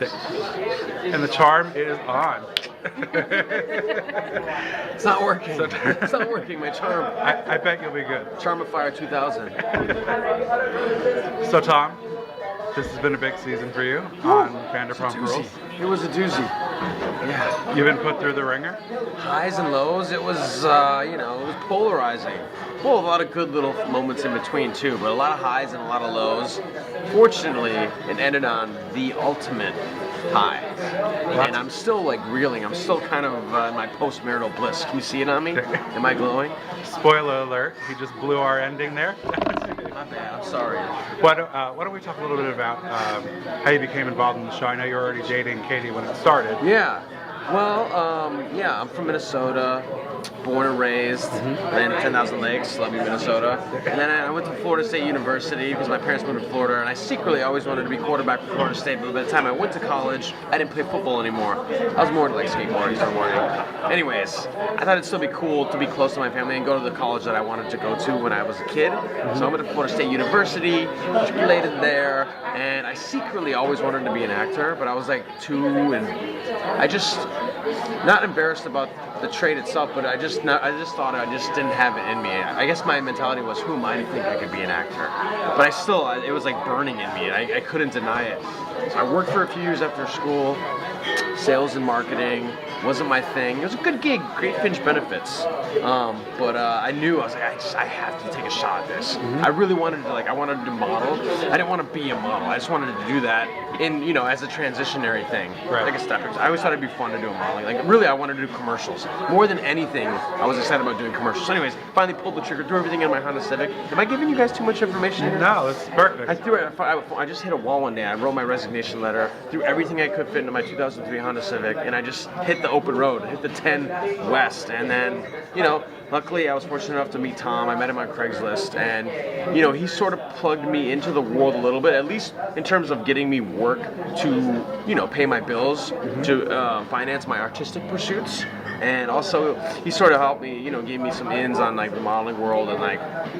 And the charm is on. It's not working. It's not working, my charm. I bet you'll be good. Charmifier 2000. So Tom, this has been a big season for you on Vanderpump Rules. It was a doozy. Yeah. You've been put through the ringer? Highs and lows. It was, it was polarizing. Well, a lot of good little moments in between too, but a lot of highs and a lot of lows. Fortunately, it ended on the ultimate high. And I'm still like reeling. I'm still kind of in my post-marital bliss. Can you see it on me? Am I glowing? Spoiler alert, he just blew our ending there. My bad, I'm sorry. Why don't we talk a little bit about how you became involved in the show? I know you were already dating Katie when it started. Yeah. Well, I'm from Minnesota, born and raised, ran 10,000 Lakes, love you, Minnesota. And then I went to Florida State University because my parents moved to Florida, and I secretly always wanted to be quarterback for Florida State, but by the time I went to college, I didn't play football anymore. I was more into like skateboarding, snowboarding. Anyways, I thought it'd still be cool to be close to my family and go to the college that I wanted to go to when I was a kid. So I went to Florida State University, matriculated there, and I secretly always wanted to be an actor, but I was like 2, and I just, not embarrassed about the trade itself, but I just thought I just didn't have it in me. I guess my mentality was, who am I to think I could be an actor? But it was like burning in me. I couldn't deny it. So I worked for a few years after school, sales and marketing. Wasn't my thing. It was a good gig, great fringe benefits. But I knew, I was like, I have to take a shot at this. I really wanted to, I wanted to model. I didn't want to be a model. I just wanted to do that in, as a transitionary thing. Right. Like a stepping stone. I always thought it'd be fun to do modeling. Like, really, I wanted to do commercials. More than anything, I was excited about doing commercials. So anyways, finally pulled the trigger, threw everything in my Honda Civic. Am I giving you guys too much information here? No, it's perfect. I threw it. I just hit a wall one day. I wrote my resignation letter, threw everything I could fit into my 2003 Honda Civic, and I just hit the open road, hit the 10 West, and then, luckily I was fortunate enough to meet Tom. I met him on Craigslist, and, he sort of plugged me into the world a little bit, at least in terms of getting me work to, pay my bills, to finance my artistic pursuits. And also, he sort of helped me, gave me some ins on the modeling world, and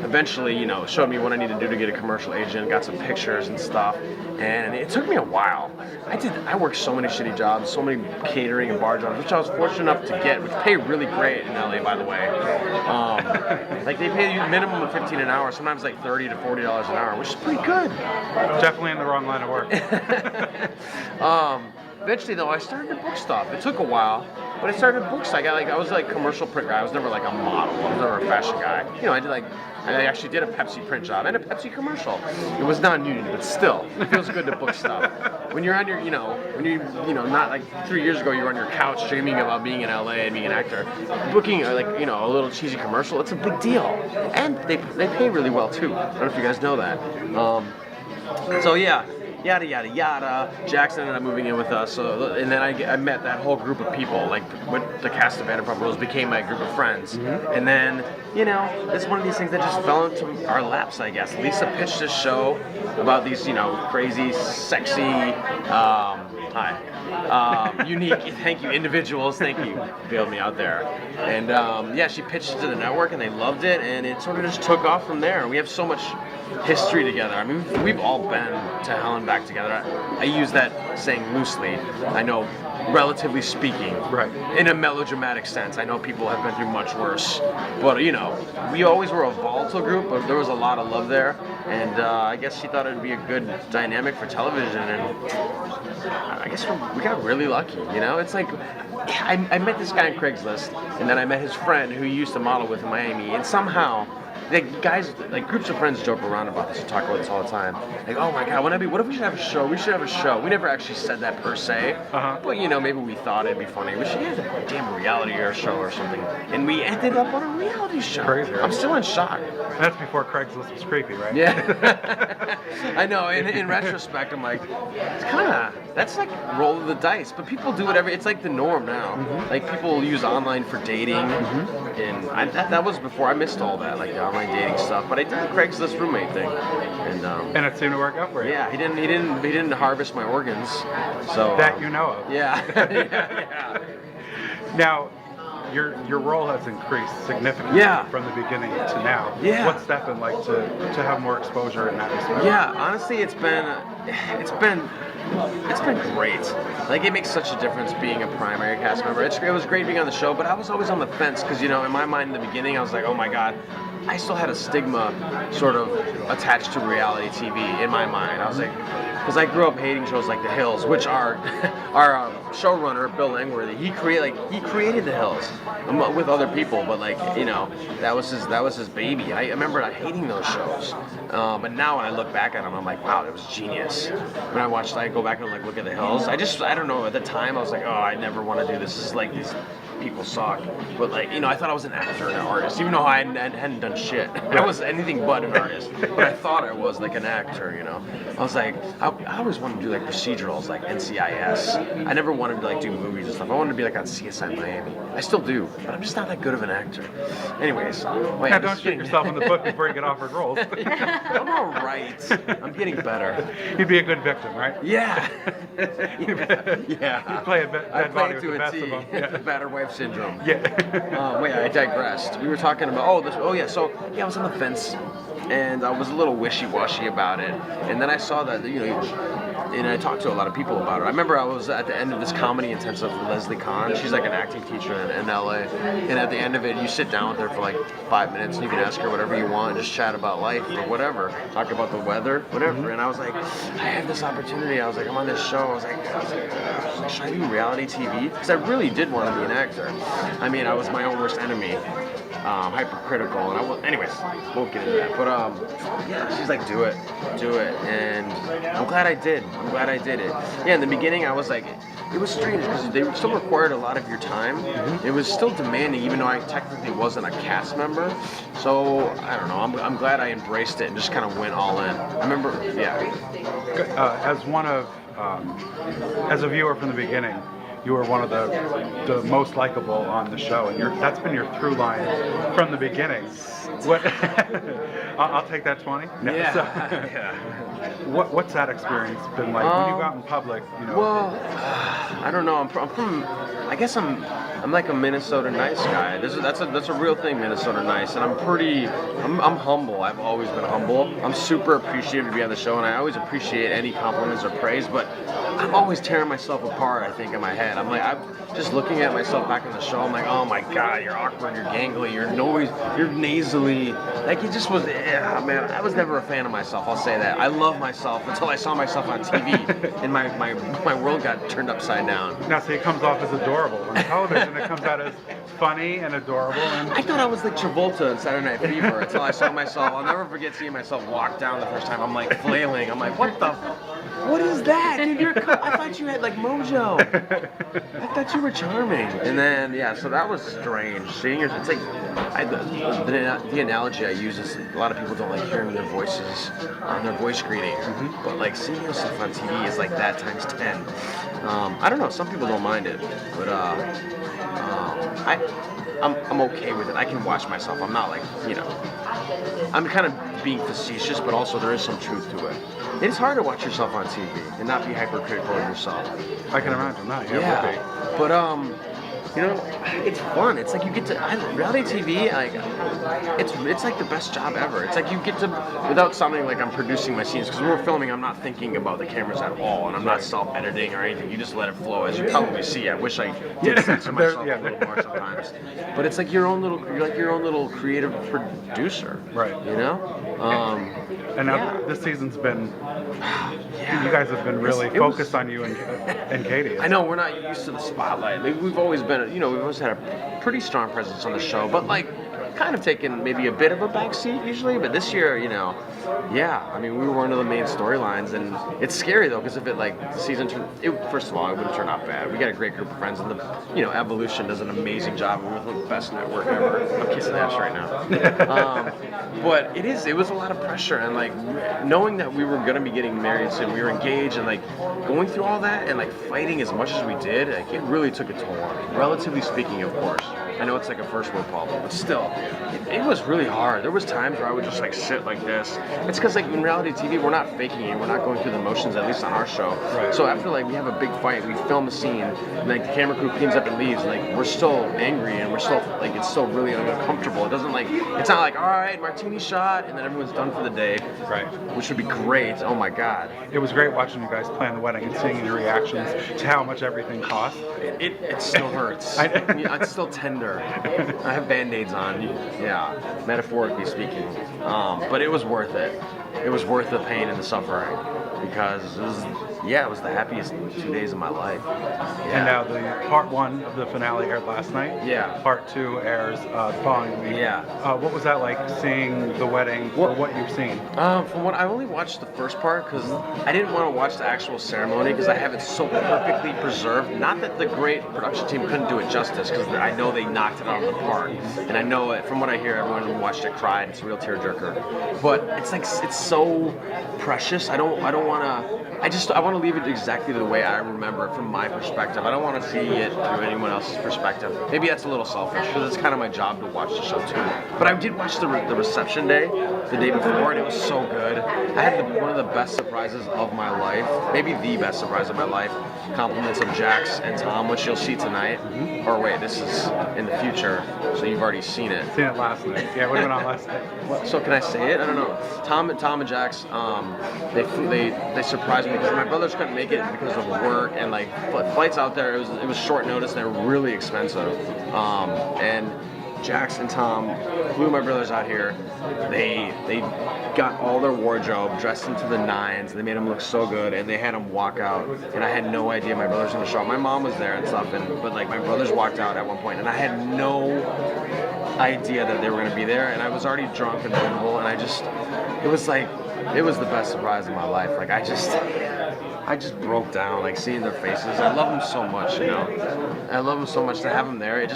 eventually, showed me what I need to do to get a commercial agent, got some pictures and stuff. And it took me a while. I worked so many shitty jobs, so many catering and bar jobs, which I was fortunate enough to get, which pay really great in LA, by the way. They pay you minimum of $15 an hour, sometimes $30 to $40 an hour, which is pretty good. Definitely in the wrong line of work. Eventually, though, I started to book stuff. It took a while, but I started to book stuff. I was commercial print guy. I was never a model. I was never a fashion guy. I actually did a Pepsi print job and a Pepsi commercial. It was non-union, but still, it feels good to book stuff. When you're on your, not 3 years ago, you were on your couch dreaming about being in LA and being an actor. Booking a little cheesy commercial, it's a big deal, and they pay really well too. I don't know if you guys know that. So yeah. Yada yada yada. Jackson ended up moving in with us, and then I met that whole group of people. With the cast of Vanderpump Rules became my group of friends. And then, it's one of these things that just fell into our laps, I guess. Lisa pitched this show about these, crazy, sexy, unique, thank you, individuals, thank you, bailed me out there. And she pitched it to the network, and they loved it, and it sort of just took off from there. We have so much history together. I mean, we've all been to hell and back together. I use that saying loosely. I know, relatively speaking, right, in a melodramatic sense. I know people have been through much worse, but we always were a volatile group, but there was a lot of love there, and I guess she thought it would be a good dynamic for television, and I guess we got really lucky. It's I met this guy on Craigslist, and then I met his friend who used to model with in Miami, and somehow guys, groups of friends joke around about this and talk about this all the time. Oh my God, what if we should have a show? We should have a show. We never actually said that per se, but maybe we thought it'd be funny. We should have a damn reality or show or something. And we ended up on a reality show. Crazy, right? I'm still in shock. That's before Craigslist was creepy, right? Yeah. I know. In retrospect, I'm that's roll of the dice. But people do it it's the norm now. People use online for dating, and that was before I missed all that, the online dating stuff. But I did the Craigslist roommate thing, and it seemed to work out for you. Yeah, he didn't harvest my organs, so that you know of. Yeah. Yeah. Now, your role has increased significantly from the beginning to now. Yeah. What's that been like to have more exposure in that respect? Yeah, honestly, it's been It's been great. Like, it makes such a difference being a primary cast member. It was great being on the show, but I was always on the fence because, you know, in my mind in the beginning, I was like, oh my God, I still had a stigma sort of attached to reality TV in my mind. I was like, because I grew up hating shows like The Hills, which our showrunner Bill Langworthy, he created The Hills with other people, but like, you know, that was his baby. I remember hating those shows, but now when I look back at them, I'm like, wow, it was genius. When I go back and like look at The Hills, I don't know, at the time I was like, oh, I never want to do this. This is like these people suck, but like, you know, I thought I was an actor and an artist, even though I hadn't done shit. I was anything but an artist, but I thought I was like an actor, you know. I was like, I always wanted to do like procedurals, like NCIS. I never wanted to like do movies and stuff. I wanted to be like on CSI Miami. I still do, but I'm just not that good of an actor. Anyways, wait, now don't shoot yourself in the foot before you get offered roles. I'm all right. I'm getting better. You'd be a good victim, right? Yeah. You play a dead body with the best of them. Yeah. The battered wife syndrome. Yeah. Wait, I digressed. We were talking about I was on the fence, and I was a little wishy-washy about it. And then I saw that, you know, and I talked to a lot of people about it. I remember I was at the end of this comedy intensive with Leslie Kahn. She's like an acting teacher in LA. And at the end of it, you sit down with her for like 5 minutes, and you can ask her whatever you want, and just chat about life or whatever, talk about the weather, whatever. And I was like, I have this opportunity. I was like, I'm on this show. I was like, should I do reality TV? Because I really did want to be an actor. I mean, I was my own worst enemy. Hypercritical, and anyways, won't get into that. But yeah, she's like, do it, and I'm glad I did. it. Yeah, in the beginning, I was like, it was strange because they still required a lot of your time. It was still demanding, even though I technically wasn't a cast member. So I don't know. I'm glad I embraced it and just kind of went all in. I remember, As a viewer from the beginning, you were one of the most likable on the show, and that's been your through line from the beginning. What? I'll take that 20. No, yeah. So, Yeah. What's that experience been like when you go out in public? You know. Well, I don't know. I'm from. I guess I'm like a Minnesota nice guy. That's a real thing, Minnesota nice, and I'm humble. I've always been humble. I'm super appreciative to be on the show, and I always appreciate any compliments or praise. But I'm always tearing myself apart, I think, in my head. I'm just looking at myself back in the show. I'm like, oh my God, you're awkward, you're gangly, you're nasally. Like, it just was. Man, I was never a fan of myself. I'll say that. I love myself until I saw myself on TV, and my world got turned upside down. Now, see, it comes off as adorable on television. It comes out as funny and adorable. And I thought I was like Travolta in Saturday Night Fever until I saw myself. I'll never forget seeing myself walk down the first time. I'm like flailing. I'm like, what is that? Dude, I thought you had like mojo. I thought you were charming. And then, so that was strange. Seeing yours, it's like, the analogy I use is a lot of people don't like hearing their voices on their voice greeting. But like seeing yourself on TV is like that times 10. I don't know, some people don't mind it. But I'm okay with it. I can watch myself. I'm not like, you know, I'm kind of being facetious, but also there is some truth to it. It's hard to watch yourself on TV and not be hypercritical of yourself. I can imagine that. Yeah. But you know, it's fun. It's like you get to reality TV. Like it's like the best job ever. It's like you get to, without sounding like I'm producing my scenes, because when we're filming, I'm not thinking about the cameras at all, and I'm not self-editing or anything. You just let it flow, as you probably see. I wish I did censor myself a little more sometimes. But it's like you're like your own little creative producer, right? You know. And now this season's been. You guys have been really focused on you and Katie. I know we're not used to the spotlight. We've always been, you know, we've always had a pretty strong presence on the show, but like kind of taken maybe a bit of a backseat usually. But this year, you know, I mean, we were one of the main storylines, and it's scary though, because if the season first of all, it wouldn't turn out bad. We got a great group of friends, and Evolution does an amazing job. We're with the best network ever. I'm kissing ass right now. But it was a lot of pressure, and like knowing that we were gonna be getting married soon, we were engaged, and like going through all that and like fighting as much as we did, like it really took a toll on me. Relatively speaking, of course. I know it's like a first world problem, but still, it was really hard. There was times where I would just like sit like this. It's because like in reality TV, we're not faking it. We're not going through the motions, at least on our show. Right. So after like we have a big fight, we film a scene, and like the camera crew cleans up and leaves. Like we're still angry and we're still like it's still really uncomfortable. It doesn't like it's not like all right, martini shot, and then everyone's done for the day. Right. Which would be great. Oh my God. It was great watching you guys plan the wedding and seeing your reactions to how much everything cost. It still hurts. It's still tender. I have Band-Aids on. Yeah, metaphorically speaking. But it was worth it. It was worth the pain and the suffering because it was the happiest 2 days of my life. Yeah. And now the part 1 of the finale aired last night. Yeah. Part 2 airs the following week. Yeah. What was that like seeing the wedding for what you've seen? From what I only watched the first part because I didn't want to watch the actual ceremony because I have it so perfectly preserved. Not that the great production team couldn't do it justice because I know they knocked it out of the park, and I know it, from what I hear, everyone who watched it cried. It's a real tearjerker. But it's like it's so precious. I want to leave it exactly the way I remember it from my perspective. I don't want to see it through anyone else's perspective. Maybe that's a little selfish because it's kind of my job to watch the show too. But I did watch the reception day, the day before, and it was so good. I had one of the best surprises of my life, maybe the best surprise of my life. Compliments of Jax and Tom, which you'll see tonight. Or wait, this is in the future, so you've already seen it. Seen it last night. Yeah, it would have been on last night. So can I say it? I don't know. Tom and Jax, they surprised me because my brothers couldn't make it because of work and like flights out there. It was short notice and they were really expensive. And Jax and Tom flew my brothers out here. They got all their wardrobe dressed into the nines. They made them look so good, and they had them walk out. And I had no idea my brothers were gonna show up. My mom was there and stuff, but like my brothers walked out at one point, and I had no idea that they were gonna be there. And I was already drunk and miserable, and it was the best surprise of my life. Like I just broke down, like seeing their faces. I love them so much, you know. I love them so much to have them there. It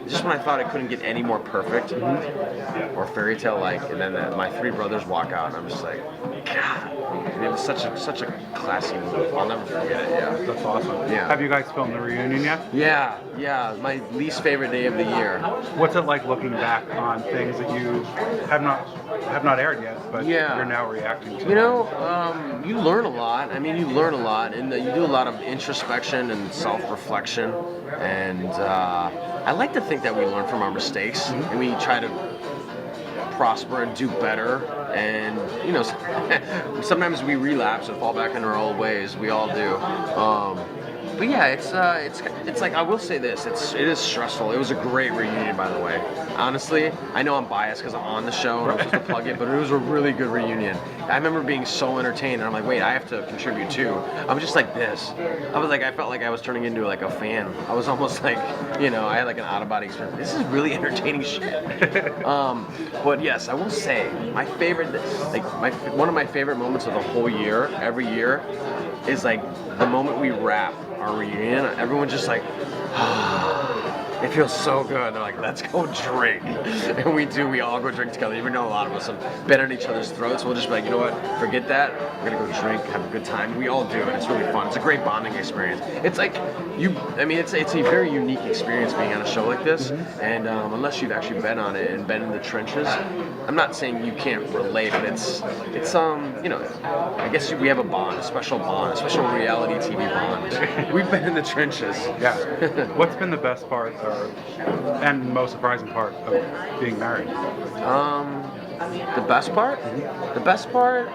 just when I thought it couldn't get any more perfect or fairy tale like, and then my 3 brothers walk out, and I'm just like, God. And it was such a classy move. I'll never forget it. Yeah. That's awesome. Yeah. Have you guys filmed the reunion yet? Yeah. My least favorite day of the year. What's it like looking back on things that you have not aired yet, but you're now reacting to? You know, you learn a lot. I mean, you learn a lot, and you do a lot of introspection and self-reflection. And I like to think that we learn from our mistakes, and we try to prosper and do better. And you know, sometimes we relapse and fall back into our old ways. We all do. But yeah, it's like I will say this. It is stressful. It was a great reunion, by the way. Honestly, I know I'm biased because I'm on the show and I'm supposed to plug it, but it was a really good reunion. I remember being so entertained, and I'm like, wait, I have to contribute too. I was just like this. I felt like I was turning into like a fan. I was almost like, you know, I had like an out-of-body experience. This is really entertaining shit. But yes, I will say my favorite, one of my favorite moments of the whole year, every year, is like the moment we wrap our reunion. Everyone's just like, it feels so good. They're like, let's go drink. And we all go drink together, even though a lot of us have been at each other's throats. We'll just be like, you know what, forget that. We're gonna go drink, have a good time. We all do, and it's really fun. It's a great bonding experience. It's like, it's a very unique experience being on a show like this. And unless you've actually been on it and been in the trenches, I'm not saying you can't relate, but it's you know, I guess we have a special reality TV bond. We've been in the trenches. Yeah. What's been the best part and most surprising part of being married? The best part? The best part,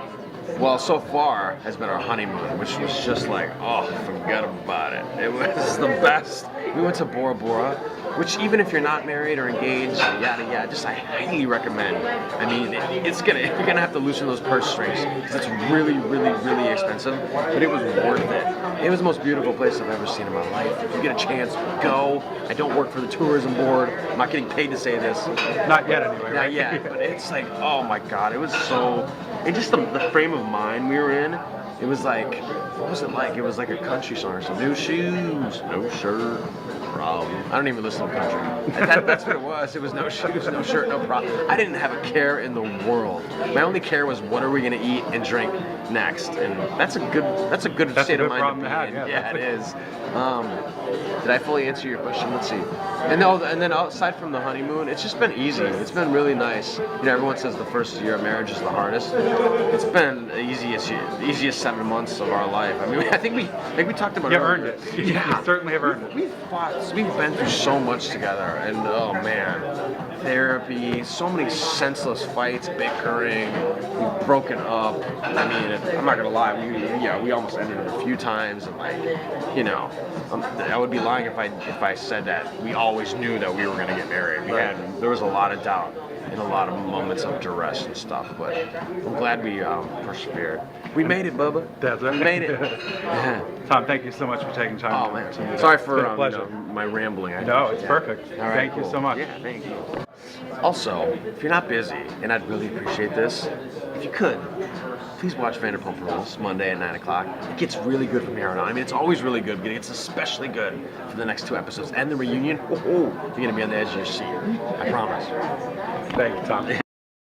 well, so far has been our honeymoon, which was just like, oh, forget about it. It was the best. We went to Bora Bora, which even if you're not married or engaged, yada yada, just I highly recommend. I mean, you're gonna have to loosen those purse strings because it's really, really, really expensive, but it was worth it. It was the most beautiful place I've ever seen in my life. If you get a chance, go. I don't work for the tourism board. I'm not getting paid to say this. Not yet, anyway. Not yet, but it's like, oh my God, it was so. And just the frame of mind we were in. It was like, what was it like? It was like a country song or something. New shoes, no shirt, problem. I don't even listen to country. That's what it was. It was no shoes, no shirt, no problem. I didn't have a care in the world. My only care was what are we gonna eat and drink next, and that's a good state of mind problem to be to have, in. yeah. Yeah, it is. Did I fully answer your question? Let's see. And then aside from the honeymoon, it's just been easy. It's been really nice. You know, everyone says the first year of marriage is the hardest. It's been the easiest 7 months of our life. I mean, I think we talked about You it earned earlier. it. Yeah, You certainly have earned it. We've been through so much together, and oh man, therapy, so many senseless fights, bickering, we've broken up. I mean, I'm not gonna lie, we almost ended it a few times, and like, you know, I would be lying if I said that we always knew that we were gonna get married. There was a lot of doubt and a lot of moments of duress and stuff, but I'm glad we persevered. We made it, Bubba. That's right. We made it. Tom, thank you so much for taking time. Oh to man, do that. sorry It's for been a pleasure. my rambling. No, it's perfect. All right, Thank you cool. so much. Yeah, thank you. Also, if you're not busy, and I'd really appreciate this, if you could, please watch Vanderpump Rules Monday at 9 o'clock. It gets really good from here on out. I mean, it's always really good, but it gets especially good for the next 2 episodes. And the reunion, you're going to be on the edge of your seat. I promise. Thank you, Tom.